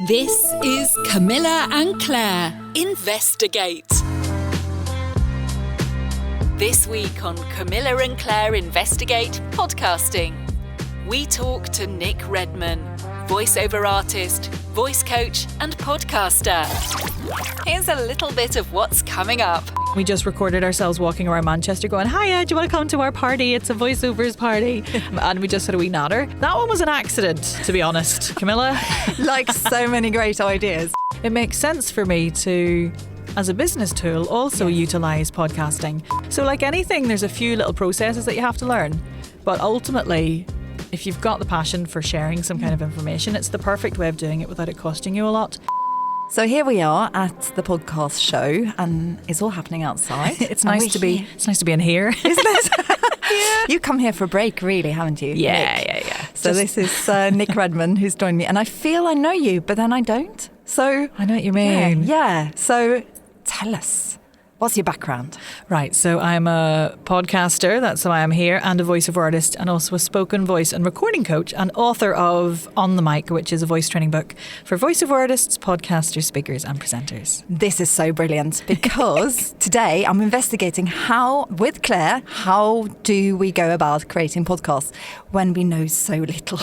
This is Camilla and Clare Investigate. This week on Camilla and Clare Investigate podcasting, we talk to Nic Redman, voiceover artist, voice coach and podcaster. Here's a little bit of what's coming up. We just recorded ourselves walking around Manchester going, "Hiya, do you want to come to our party? It's a voiceovers party." And we just had a wee natter. That one was an accident, to be honest, Camilla. Like so many great ideas. It makes sense for me to, as a business tool, also utilise podcasting. So like anything, there's a few little processes that you have to learn. But ultimately, if you've got the passion for sharing some kind of information, it's the perfect way of doing it without it costing you a lot. So here we are at the podcast show, and it's all happening outside. It's nice to be in here, isn't it? Yeah. You come here for a break, really, haven't you? Yeah. So this is Nic Redman who's joined me, and I feel I know you, but then I don't. So I know what you mean. Yeah. So tell us, what's your background? Right, so I'm a podcaster, that's why I'm here, and a voiceover artist, and also a spoken voice and recording coach, and author of On the Mic, which is a voice training book for voiceover artists, podcasters, speakers, and presenters. This is so brilliant because today I'm investigating with Claire, how do we go about creating podcasts when we know so little?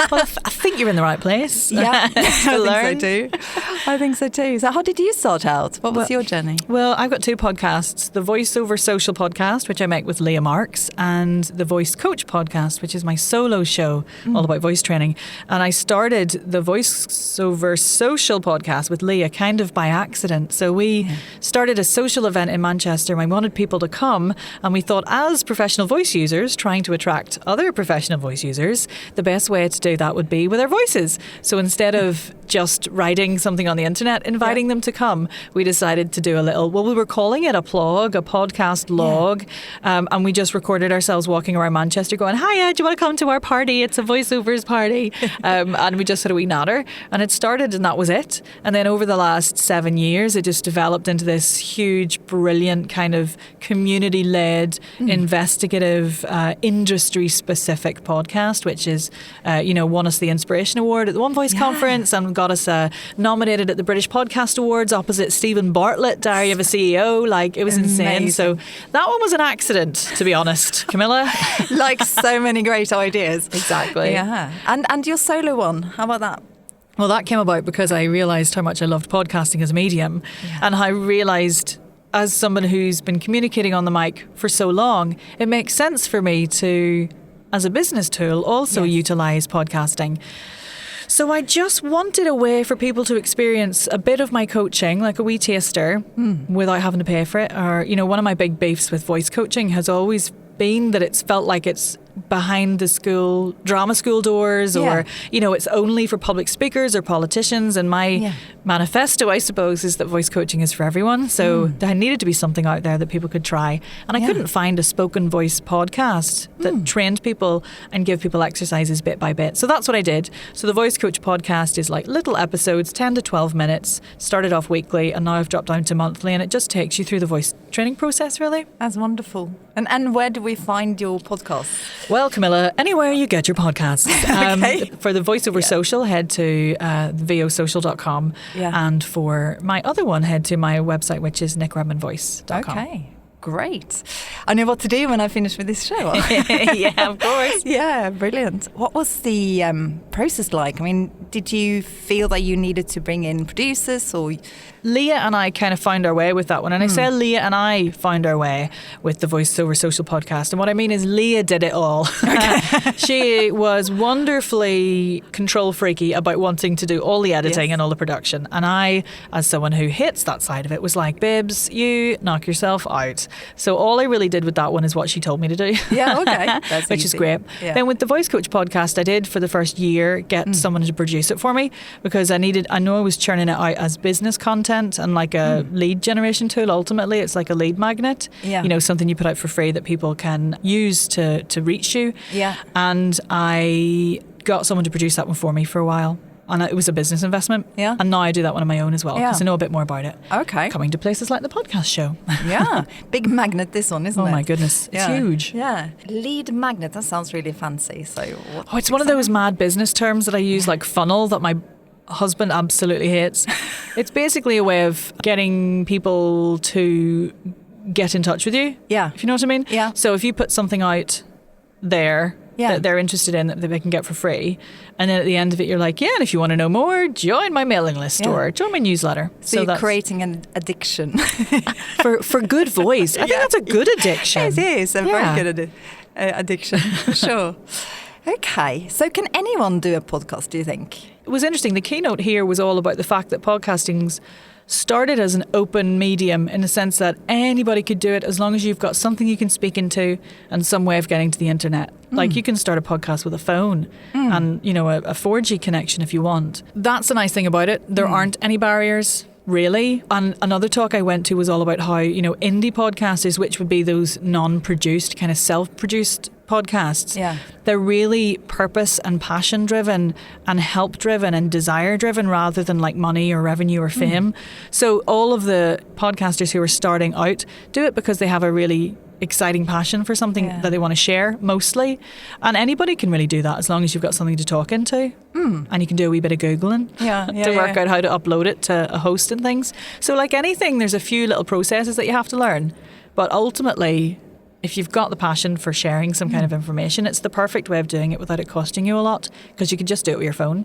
Well, I think you're in the right place. Yeah, I think so too. So how did you start out? What was your journey? Well, I've got two podcasts, the Voiceover Social podcast, which I make with Leah Marks, and the Voice Coach podcast, which is my solo show all about voice training. And I started the Voiceover Social podcast with Leah kind of by accident. So we started a social event in Manchester and we wanted people to come, and we thought, as professional voice users trying to attract other professional voice users, the best way to do that would be with our voices. So instead of just writing something on the internet, inviting them to come, we decided to do we were calling it a podcast log, and we just recorded ourselves walking around Manchester going, "Hiya, do you want to come to our party? It's a voiceovers party." And we just had a wee natter, and it started, and that was it. And then over the last 7 years, it just developed into this huge, brilliant kind of community-led, investigative, industry-specific podcast, which is, won us the Inspiration Award at the One Voice Conference and got us nominated at the British Podcast Awards opposite Stephen Bartlett, Diary of a CEO. Like, it was insane. So that one was an accident, to be honest, Camilla. Like so many great ideas. Exactly. Yeah. And your solo one, how about that? Well, that came about because I realised how much I loved podcasting as a medium. Yeah. And I realised, as someone who's been communicating on the mic for so long, it makes sense for me to, as a business tool, also utilise podcasting. So I just wanted a way for people to experience a bit of my coaching, like a wee taster, without having to pay for it. Or, one of my big beefs with voice coaching has always been that it's felt like it's behind the drama school doors, or, it's only for public speakers or politicians. And my manifesto, I suppose, is that voice coaching is for everyone. So there needed to be something out there that people could try. And I couldn't find a spoken voice podcast that trained people and give people exercises bit by bit. So that's what I did. So the Voice Coach podcast is like little episodes, 10 to 12 minutes, started off weekly, and now I've dropped down to monthly, and it just takes you through the voice training process, really. That's wonderful. And where do we find your podcast? Well, Camilla, anywhere you get your podcasts. For the Voiceover Social, head to vosocial.com. And for my other one, head to my website, which is nicredmanvoice.com. Okay. Great. I know what to do when I finish with this show. Yeah, of course. Yeah, brilliant. What was the process like? I mean, did you feel that you needed to bring in producers, or? Leah and I kind of found our way with that one. And I say Leah and I found our way with the Voiceover Social podcast. And what I mean is Leah did it all. Okay. She was wonderfully control freaky about wanting to do all the editing and all the production. And I, as someone who hates that side of it, was like, "Bibs, you knock yourself out." So all I really did with that one is what she told me to do. Yeah, okay. That's which is great. Yeah. Then with the Voice Coach podcast, I did for the first year get someone to produce it for me, because I know I was churning it out as business content and like a lead generation tool. Ultimately, it's like a lead magnet. Yeah. Something you put out for free that people can use to reach you. Yeah. And I got someone to produce that one for me for a while. And it was a business investment. Yeah. And now I do that one on my own as well, because I know a bit more about it. Okay. Coming to places like the podcast show. Yeah. Big magnet, this one, isn't it? Oh my goodness. It's huge. Yeah. Lead magnet, that sounds really fancy. So it's one of those mad business terms that I use, like funnel, that my husband absolutely hates. It's basically a way of getting people to get in touch with you. Yeah. If you know what I mean? Yeah. So if you put something out there that they're interested in that they can get for free, and then at the end of it you're like, yeah, and if you want to know more, join my mailing list or join my newsletter. So you're creating an addiction. for good voice. I think that's a good addiction. It is a very good addiction, for sure. Okay, so can anyone do a podcast, do you think? It was interesting. The keynote here was all about the fact that podcasting's started as an open medium in the sense that anybody could do it as long as you've got something you can speak into and some way of getting to the internet. Like you can start a podcast with a phone and, you know, a 4G connection if you want. That's the nice thing about it. There aren't any barriers, really. And another talk I went to was all about how, you know, indie podcasters, which would be those non-produced, kind of self-produced podcasts, they're really purpose and passion driven and help driven and desire driven rather than like money or revenue or fame. So all of the podcasters who are starting out do it because they have a really exciting passion for something that they want to share mostly, and anybody can really do that as long as you've got something to talk into and you can do a wee bit of Googling to work out how to upload it to a host and things. So like anything, there's a few little processes that you have to learn, but ultimately if you've got the passion for sharing some kind of information, it's the perfect way of doing it without it costing you a lot, because you can just do it with your phone.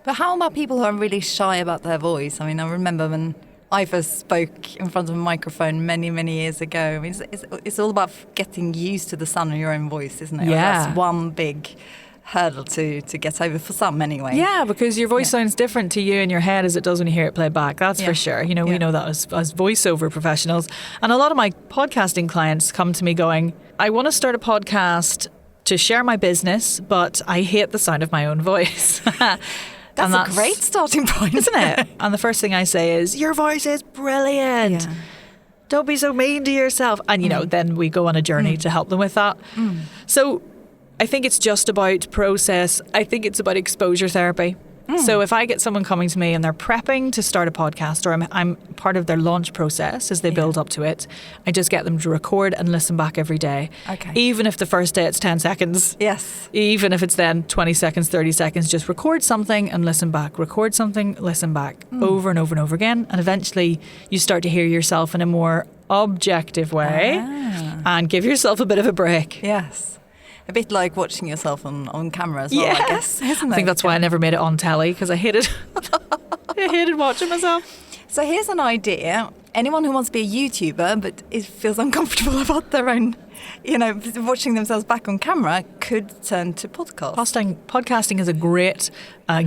But how about people who are really shy about their voice? I mean, I remember when I first spoke in front of a microphone many, many years ago. I mean, it's all about getting used to the sound of your own voice, isn't it? Yeah. That's one big hurdle to get over for some anyway. Yeah, because your voice sounds different to you in your head as it does when you hear it played back. That's for sure. You know, we know that as voiceover professionals. And a lot of my podcasting clients come to me going, I want to start a podcast to share my business, but I hate the sound of my own voice. That's a great starting point, isn't it? And the first thing I say is, your voice is brilliant. Yeah. Don't be so mean to yourself. And, you know, then we go on a journey to help them with that. So I think it's just about process. I think it's about exposure therapy. So if I get someone coming to me and they're prepping to start a podcast, or I'm part of their launch process as they build up to it, I just get them to record and listen back every day. Okay. Even if the first day it's 10 seconds. Yes. Even if it's then 20 seconds, 30 seconds, just record something and listen back. Record something, listen back over and over and over again. And eventually you start to hear yourself in a more objective way and give yourself a bit of a break. Yes. A bit like watching yourself on camera as well, I guess, isn't it? I think that's why I never made it on telly, because I hated watching myself. So here's an idea. Anyone who wants to be a YouTuber but feels uncomfortable about their own, you know, watching themselves back on camera could turn to podcast. Podcasting is a great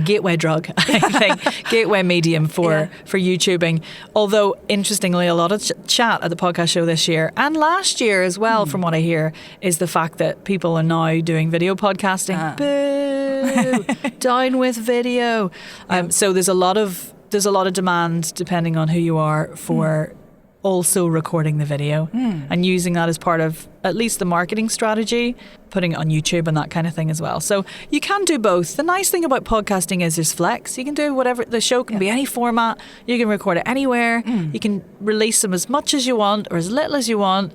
gateway drug, I think, gateway medium for YouTubing. Although, interestingly, a lot of chat at the podcast show this year and last year as well, from what I hear, is the fact that people are now doing video podcasting. Boo! Down with video. So there's a lot of demand, depending on who you are, for also recording the video and using that as part of at least the marketing strategy, putting it on YouTube and that kind of thing as well. So you can do both. The nice thing about podcasting is there's flex. You can do whatever. The show can be any format. You can record it anywhere. You can release them as much as you want or as little as you want.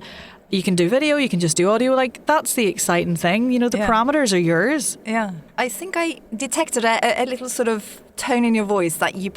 You can do video, you can just do audio. Like, that's the exciting thing. You know, the parameters are yours. Yeah. I think I detected a little sort of tone in your voice that you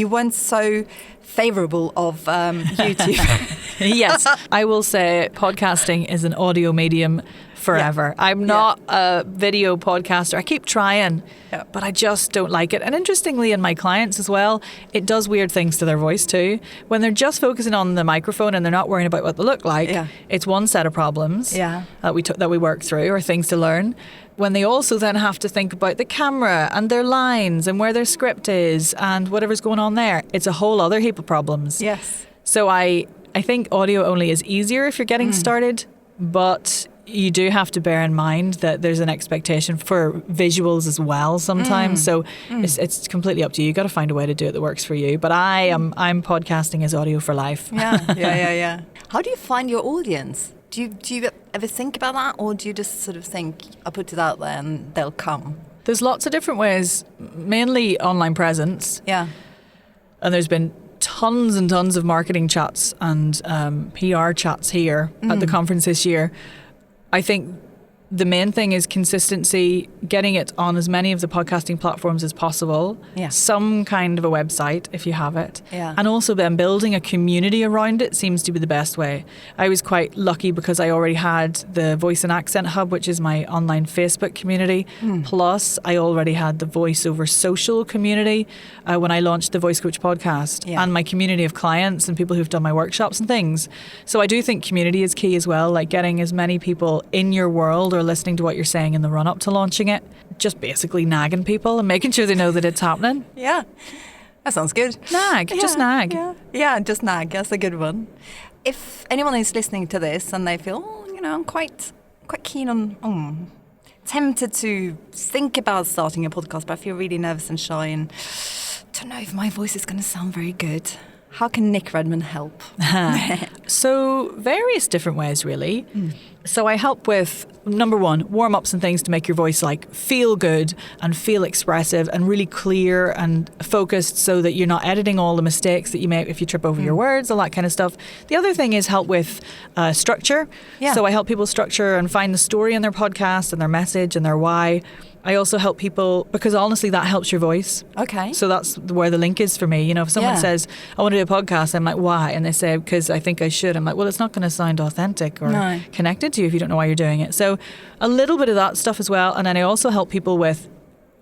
weren't so favourable of YouTube. Yes. I will say podcasting is an audio medium forever. I'm not a video podcaster. I keep trying, but I just don't like it. And interestingly, in my clients as well, it does weird things to their voice too. When they're just focusing on the microphone and they're not worrying about what they look like, it's one set of problems that we work through, or things to learn. When they also then have to think about the camera and their lines and where their script is and whatever's going on there, it's a whole other heap of problems. Yes. So I think audio only is easier if you're getting started, but you do have to bear in mind that there's an expectation for visuals as well sometimes. So it's completely up to you. You've got to find a way to do it that works for you. But I'm podcasting as audio for life. Yeah. How do you find your audience? Do you ever think about that, or do you just sort of think, I'll put it out there and they'll come? There's lots of different ways, mainly online presence. Yeah. And there's been tons and tons of marketing chats and PR chats here at the conference this year. I think the main thing is consistency, getting it on as many of the podcasting platforms as possible. Yeah. Some kind of a website if you have it. Yeah. And also then building a community around it seems to be the best way. I was quite lucky because I already had the Voice and Accent Hub, which is my online Facebook community. Plus, I already had the Voice Over Social community when I launched the Voice Coach podcast, and my community of clients and people who've done my workshops and things. So I do think community is key as well, like getting as many people in your world or listening to what you're saying in the run up to launching it. Just basically nagging people and making sure they know that it's happening. Yeah, that sounds good. Nag, just nag. Yeah, just nag. That's a good one. If anyone is listening to this and they feel, I'm quite keen on, tempted to think about starting a podcast, but I feel really nervous and shy and don't know if my voice is going to sound very good. How can Nic Redman help? So various different ways, really. So I help with, number one, warm-ups and things to make your voice feel good and feel expressive and really clear and focused so that you're not editing all the mistakes that you make if you trip over your words, all that kind of stuff. The other thing is help with structure. Yeah. So I help people structure and find the story in their podcast and their message and their why. I also help people because honestly that helps your voice. Okay. So that's where the link is for me. If someone says, I want to do a podcast, I'm like, why? And they say, because I think I should. I'm like, well, it's not going to sound authentic or connected to you if you don't know why you're doing it. So a little bit of that stuff as well. And then I also help people with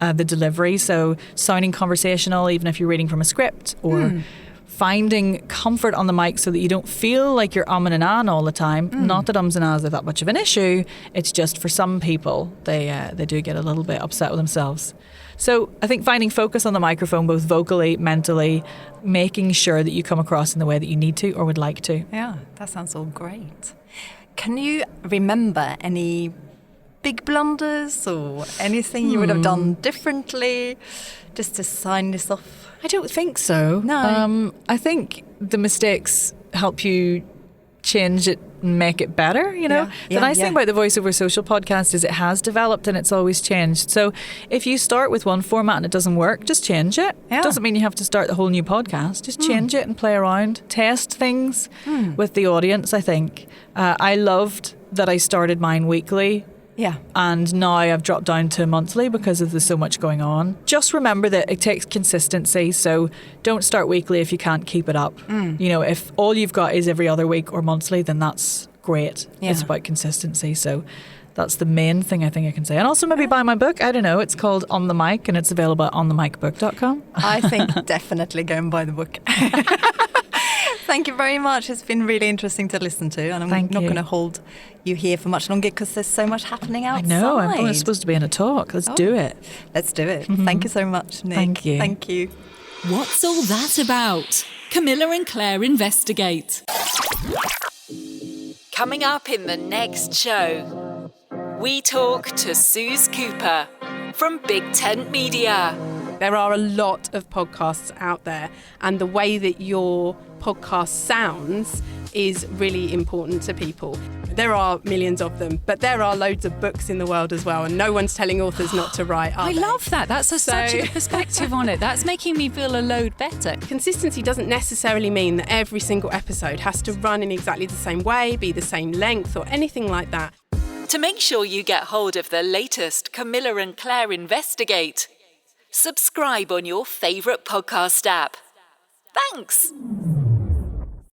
the delivery. So sounding conversational, even if you're reading from a script or finding comfort on the mic so that you don't feel like you're umming and ahhing all the time. Not that ums and ahs are that much of an issue. It's just for some people, they do get a little bit upset with themselves. So I think finding focus on the microphone, both vocally, mentally, making sure that you come across in the way that you need to or would like to. Yeah, that sounds all great. Can you remember any big blunders or anything you would have done differently just to sign this off? I don't think so. No. I think the mistakes help you change it and make it better, The nice thing about the Voice Over Social podcast is it has developed and it's always changed. So if you start with one format and it doesn't work, just change it. It doesn't mean you have to start the whole new podcast. Just change it and play around. Test things with the audience, I think. I loved that I started mine weekly. Yeah. And now I've dropped down to monthly because there's so much going on. Just remember that it takes consistency. So don't start weekly if you can't keep it up. If all you've got is every other week or monthly, then that's great. Yeah. It's about consistency. So that's the main thing I think I can say. And also maybe buy my book. I don't know. It's called On the Mic and it's available at onthemicbook.com. I think definitely go and buy the book. Thank you very much. It's been really interesting to listen to, and I'm not going to hold you here for much longer because there's so much happening outside. I know. I'm only supposed to be in a talk. Let's do it. Let's do it. Thank you so much, Nic. Thank you. Thank you. What's all that about? Camilla and Clare Investigate. Coming up in the next show, we talk to Suze Cooper from Big Tent Media. There are a lot of podcasts out there, and the way that your podcast sounds is really important to people. There are millions of them, but there are loads of books in the world as well, and no one's telling authors not to write, are I they? love that. That's such a perspective on it. That's making me feel a load better. Consistency doesn't necessarily mean that every single episode has to run in exactly the same way, be the same length, or anything like that. To make sure you get hold of the latest Camilla and Clare Investigate, subscribe on your favourite podcast app. Thanks!